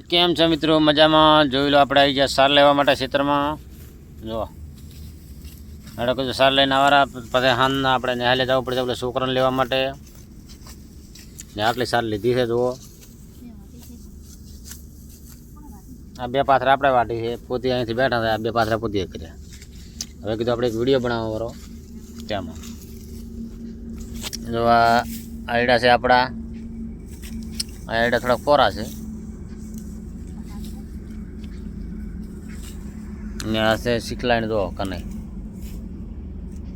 કેમ છે મિત્રો? મજામાં? જોઈ લો, આપણે આવી ગયા સાર લેવા માટે ખેતરમાં. જો આપણે કીધું સાર લઈને આવવાના, પછી હાંજના આપણે નિહાલે જવું પડશે એટલે છોકરાને લેવા માટે. ને આટલી સાર લીધી છે. જુઓ, આ બે પાથરા આપણે વાટી છે. પોતી અહીંથી બેઠા હતા, આ બે પાથરા પોતી કર્યા. હવે કીધું આપણે એક વિડીયો બનાવવા વાળો ત્યાંમાં. જો આ આયડા છે આપણા, આ આયડા થોડાક કોરા છે ને આ છે શીખલાઈને. જો કને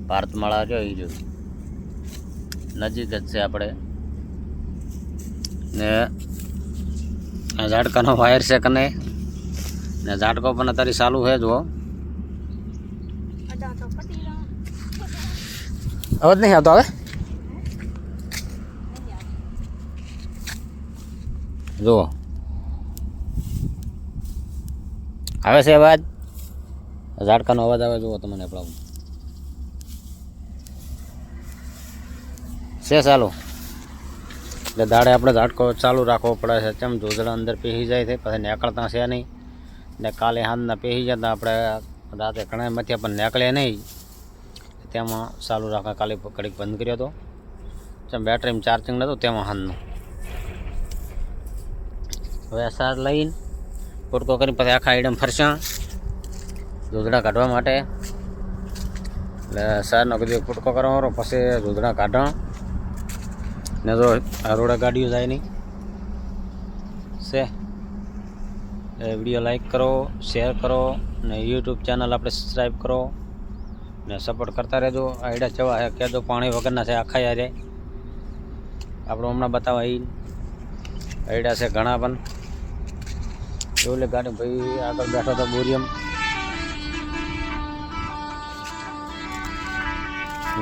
ભારતમાળા જો એ જોયું નજીક જ છે આપણે. ને આ ઝાટકાનો વાયર છે કને, ને ઝાટકો પણ અત્યારે ચાલુ છે. જુઓ, અવાજ નહીં આવતો. હવે જુઓ આવે છે અવાજ, ઝાટકાનો અવાજ આવે. જુઓ તમને આપણો છે ચાલુ. એટલે દાડે આપણે ઝાટકો ચાલુ રાખવો પડે છે. કેમ જોજડા અંદર પહેરી જાય છે, પછી નીકળતા છે નહીં. ને કાલે હાંજના પહેરી જતા આપણે રાતે ઘણા મથ્યા પણ નીકળે નહીં, તેમાં ચાલુ રાખવા. કાલે ઘડીક બંધ કર્યો હતો, જેમ બેટરીમાં ચાર્જિંગ નહોતું તેમાં હાંજનું. હવે સાર લઈને ફૂટકો કરીને પછી આખા આઈડમ ફરશા દૂધડા કાઢવા માટે. એટલે સારનો કીધું ફૂટકો કરવાનો, પછી દૂધડા કાઢવા. ને જો આ રોડે ગાડીઓ જાય નહીં છે. એ વિડીયો લાઈક કરો, શેર કરો, ને યુટ્યુબ ચેનલ આપણે સબસ્ક્રાઈબ કરો ને સપોર્ટ કરતા રહેજો. આઈડા ચવા છે કહેજો, પાણી વગરના છે આખા યારે. આપણે હમણાં બતાવવા આઈડા છે ઘણા પણ. એવું લે ગાડી ભાઈ આગળ બેઠો હતો બોરિયમ.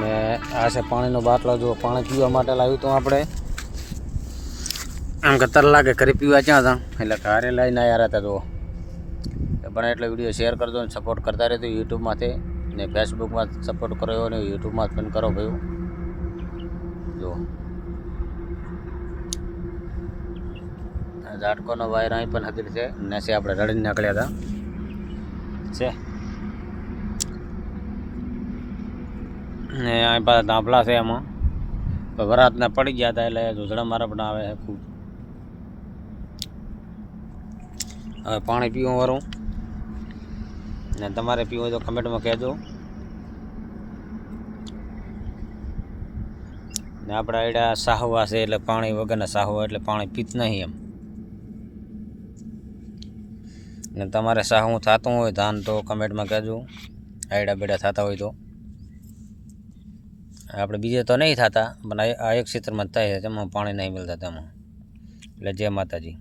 ને આ છે પાણીનો બાટલો. જો પાણી પીવા માટે લાવ્યું હતું આપણે. આમ કે તર લાગે ઘરે પીવા ક્યાં હતા, એટલે ઘરે લઈને આવ્યા હતા. જુઓ પણ એટલે વિડીયો શેર કરજો ને સપોર્ટ કરતા રહેજો યુટ્યુબમાંથી. ને ફેસબુકમાં સપોર્ટ કરો ને યુટ્યુબમાં પણ કરો ભાઈ. જુઓ ઝાટકોનો વાયર અહીં પણ હતી છે. ને છે આપણે રડીને નીકળ્યા હતા છે. ને અહીં પાછા ધાંભલા છે. એમાં વરાતના પડી ગયા હતા એટલે દૂધડા મારા પણ આવે છે ખૂબ. હવે પાણી પીવું વાળું, ને તમારે પીવું હોય તો કમેન્ટમાં કહેજો. ને આપણે આઈડા સાહવા છે એટલે પાણી વગરના સાહવા, એટલે પાણી પીત નહીં એમ. ને તમારે સાહવું થતું હોય ધાન તો કમેન્ટમાં કહેજો. આઈડા બેડા થતા હોય તો. આપણે બીજે તો નહીં થતા, પણ આ એક ક્ષેત્રમાં જ થાય છે, તેમાં પાણી નહીં મળતા તેમાં. એટલે જય માતાજી.